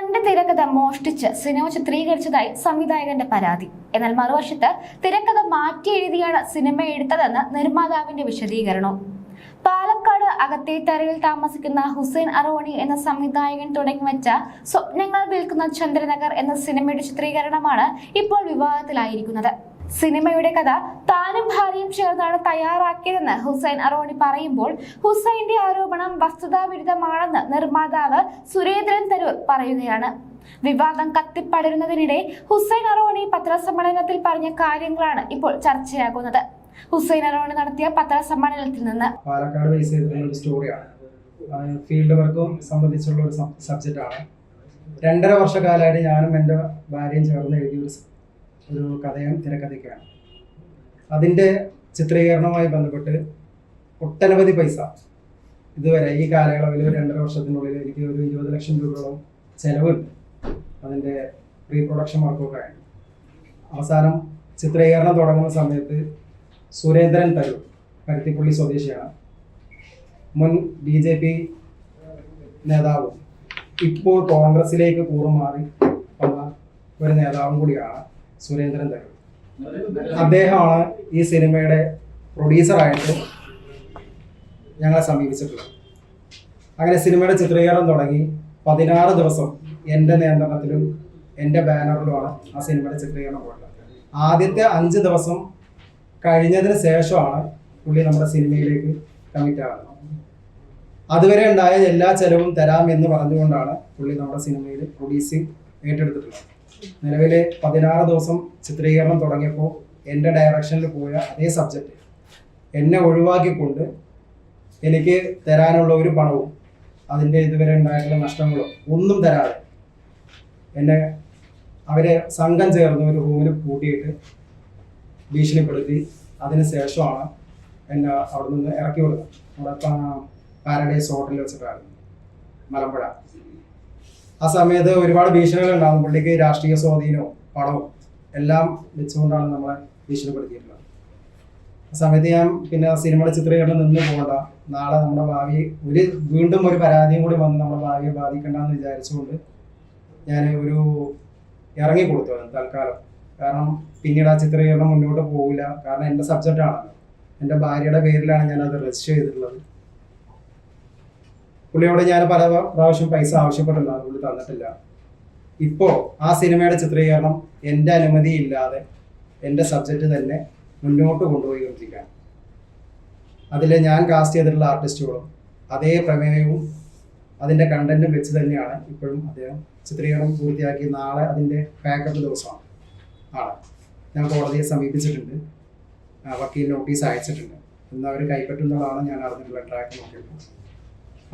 തന്റെ തിരക്കഥ മോഷ്ടിച്ച് സിനിമ ചിത്രീകരിച്ചതായി സംവിധായകന്റെ പരാതി. എന്നാൽ മറുവശത്ത് തിരക്കഥ മാറ്റി എഴുതിയാണ് സിനിമ എടുത്തതെന്ന് നിർമ്മാതാവിന്റെ വിശദീകരണം. പാലക്കാട് അകത്തേത്തറയിൽ താമസിക്കുന്ന ഹുസൈൻ അറോണി എന്ന സംവിധായകൻ തുടങ്ങിവെച്ച സ്വപ്നങ്ങൾ വിൽക്കുന്ന ചന്ദ്രനഗർ എന്ന സിനിമയുടെ ചിത്രീകരണമാണ് ഇപ്പോൾ വിവാദത്തിലായിരിക്കുന്നത്. സിനിമയുടെ കഥ താനും ഭാര്യയും ചേർന്നാണ് തയ്യാറാക്കിയതെന്ന് ഹുസൈൻ അറോണി പറയുമ്പോൾ ഹുസൈന്റെ ആരോപണം വസ്തുതാവിരുദ്ധമാണെന്ന് നിർമ്മാതാവ് സുരേന്ദ്രൻ തരൂർ പറയുകയാണ്. വിവാദം കത്തിപ്പടരുന്നതിനിടെ ഹുസൈൻ അറോണി പത്രസമ്മേളനത്തിൽ പറഞ്ഞ കാര്യങ്ങളാണ് ഇപ്പോൾ ചർച്ചയാകുന്നത്. ഹുസൈൻ അറോണി നടത്തിയ പത്രസമ്മേളനത്തിൽ നിന്ന് പാലക്കാട് ബേസ് ചെയ്തിട്ടുള്ള ഒരു സ്റ്റോറിയാണ്. ഫീൽഡ് വർക്കും സംബന്ധിച്ചുള്ള ഒരു സബ്ജക്റ്റാണ്. 2.5 വർഷക്കാലമായിട്ട് ഞാനും എൻ്റെ ഭാര്യയും ചേർന്ന് എഴുതിയ ഒരു കഥയും തിരക്കഥയ്ക്കാണ്. അതിൻ്റെ ചിത്രീകരണവുമായി ബന്ധപ്പെട്ട് ഒട്ടനവധി പൈസ ഇതുവരെ ഈ കാലയളവിൽ 2.5 വർഷത്തിനുള്ളിൽ എനിക്ക് ഒരു 20 ലക്ഷം രൂപയോളം ചിലവുണ്ട്. അതിൻ്റെ പ്രീ പ്രൊഡക്ഷൻ വർക്കൊക്കെ ആയി. അവസാനം ചിത്രീകരണം തുടങ്ങുന്ന സമയത്ത് സുരേന്ദ്രൻ തരൂർ, പരുത്തിപ്പള്ളി സ്വദേശിയാണ്, മുൻ BJP നേതാവും ഇപ്പോൾ കോൺഗ്രസിലേക്ക് കൂറുമാറി വന്ന ഒരു നേതാവും കൂടിയാണ് സുരേന്ദ്രൻ തരൂർ. അദ്ദേഹമാണ് ഈ സിനിമയുടെ പ്രൊഡ്യൂസറായിട്ട് ഞങ്ങളെ സമീപിച്ചിട്ടുള്ളത്. അങ്ങനെ സിനിമയുടെ ചിത്രീകരണം തുടങ്ങി 16 ദിവസം എൻ്റെ നിയന്ത്രണത്തിലും എൻ്റെ ബാനറിലുമാണ് ആ സിനിമയുടെ ചിത്രീകരണം പോയിട്ടുള്ളത്. ആദ്യത്തെ 5 ദിവസം കഴിഞ്ഞതിന് ശേഷമാണ് പുള്ളി നമ്മുടെ സിനിമയിലേക്ക് കമ്മിറ്റ് ആകുന്നത്. അതുവരെ ഉണ്ടായ എല്ലാ ചെലവും തരാം എന്ന് പറഞ്ഞുകൊണ്ടാണ് പുള്ളി നമ്മുടെ സിനിമയിൽ പ്രൊഡ്യൂസിങ് ഏറ്റെടുത്തിട്ടുള്ളത്. നിലവിൽ 16 ദിവസം ചിത്രീകരണം തുടങ്ങിയപ്പോൾ എൻ്റെ ഡയറക്ഷനിൽ പോയ അതേ സബ്ജക്റ്റ് എന്നെ ഒഴിവാക്കിക്കൊണ്ട് എനിക്ക് തരാനുള്ള ഒരു പണവും അതിൻ്റെ ഇതുവരെ ഉണ്ടായിട്ടുള്ള നഷ്ടങ്ങളോ ഒന്നും തരാതെ എന്നെ അവരെ സംഘം ചേർന്ന് ഒരു റൂമിൽ കൂട്ടിയിട്ട് ഭീഷണിപ്പെടുത്തി അതിന് ശേഷമാണ് എന്നെ അവിടെ നിന്ന് ഇറക്കി വിടുന്നത്. അവിടെ പാരഡൈസ് ഹോട്ടലിൽ വെച്ചിട്ടാണ് മലമ്പുഴ. ആ സമയത്ത് ഒരുപാട് ഭീഷണികൾ ഉണ്ടാകും. പുള്ളിക്ക് രാഷ്ട്രീയ സ്വാധീനവും പണവും എല്ലാം വെച്ചുകൊണ്ടാണ് നമ്മളെ ഭീഷണിപ്പെടുത്തിയിട്ടുള്ളത്. ആ സമയത്ത് ഞാൻ പിന്നെ സിനിമയുടെ ചിത്രീകരണം നിന്ന് പോകണ്ട, നാളെ നമ്മുടെ ഭാവി വീണ്ടും ഒരു പരാതിയും കൂടി വന്ന് നമ്മുടെ ഭാവിയെ ബാധിക്കണ്ടെന്ന് വിചാരിച്ചുകൊണ്ട് ഞാൻ ഒരു ഇറങ്ങിക്കൊടുത്തു തൽക്കാലം. കാരണം പിന്നീട് ആ ചിത്രീകരണം മുന്നോട്ട് പോകില്ല. കാരണം എൻ്റെ സബ്ജക്റ്റാണല്ലോ, എൻ്റെ ഭാര്യയുടെ പേരിലാണ് ഞാനത് രജിസ്റ്റർ ചെയ്തിട്ടുള്ളത്. പുള്ളിയോട് ഞാൻ പല പ്രാവശ്യം പൈസ ആവശ്യപ്പെട്ടിട്ടുണ്ടാകും, പുള്ളി തന്നിട്ടില്ല. ഇപ്പോൾ ആ സിനിമയുടെ ചിത്രീകരണം എൻ്റെ അനുമതി ഇല്ലാതെ എൻ്റെ സബ്ജക്റ്റ് തന്നെ മുന്നോട്ട് കൊണ്ടുപോയിക്കൊണ്ടിരിക്കുകയാണ്. അതിൽ ഞാൻ കാസ്റ്റ് ചെയ്തിട്ടുള്ള ആർട്ടിസ്റ്റുകളും അതേ പ്രമേയവും അതിൻ്റെ കണ്ടന്റും വെച്ച് തന്നെയാണ് ഇപ്പോഴും അദ്ദേഹം ചിത്രീകരണം പൂർത്തിയാക്കി. നാളെ അതിൻ്റെ പാക്കപ്പ് ദിവസമാണ്. ഞാൻ കോടതിയെ സമീപിച്ചിട്ടുണ്ട്, വക്കീൽ നോട്ടീസ് അയച്ചിട്ടുണ്ട്. ഇന്ന് അവർ കൈപ്പറ്റുന്നതാണ് ഞാൻ അറിഞ്ഞിട്ടുള്ള ട്രാക്ക് നോക്കിയിട്ട്.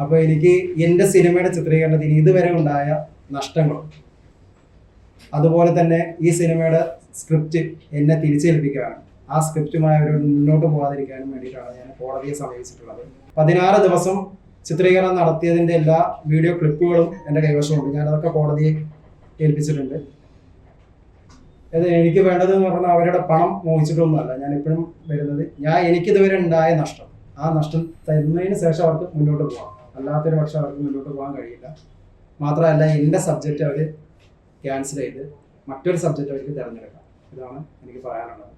അപ്പോൾ എനിക്ക് എൻ്റെ സിനിമയുടെ ചിത്രീകരണത്തിന് ഇതുവരെ ഉണ്ടായ നഷ്ടങ്ങളും അതുപോലെ തന്നെ ഈ സിനിമയുടെ സ്ക്രിപ്റ്റ് എന്നെ തിരിച്ചേൽപ്പിക്കാനും ആ സ്ക്രിപ്റ്റുമായി അവർ മുന്നോട്ട് പോകാതിരിക്കാനും വേണ്ടിയിട്ടാണ് ഞാൻ കോടതിയെ സമീപിച്ചിട്ടുള്ളത്. 16 ദിവസം ചിത്രീകരണം നടത്തിയതിൻ്റെ എല്ലാ വീഡിയോ ക്ലിപ്പുകളും എൻ്റെ കൈവശമുണ്ട്. ഞാനതൊക്കെ കോടതിയെ ഏൽപ്പിച്ചിട്ടുണ്ട്. എനിക്ക് വേണ്ടതെന്ന് പറഞ്ഞാൽ അവരുടെ പണം മോഹിച്ചിട്ടൊന്നുമല്ല ഞാൻ ഇപ്പോഴും വരുന്നത്. എനിക്കിതുവരെ ഉണ്ടായ നഷ്ടം, ആ നഷ്ടം തരുന്നതിന് ശേഷം അവർക്ക് മുന്നോട്ട് പോകാം. അല്ലാത്തൊരു പക്ഷം അവർക്ക് മുന്നോട്ട് പോകാൻ കഴിയില്ല. മാത്രമല്ല എൻ്റെ സബ്ജക്റ്റ് അവർ ക്യാൻസൽ ചെയ്ത് മറ്റൊരു സബ്ജക്റ്റ് അവർക്ക് തിരഞ്ഞെടുക്കാം. ഇതാണ് എനിക്ക് പറയാനുള്ളത്.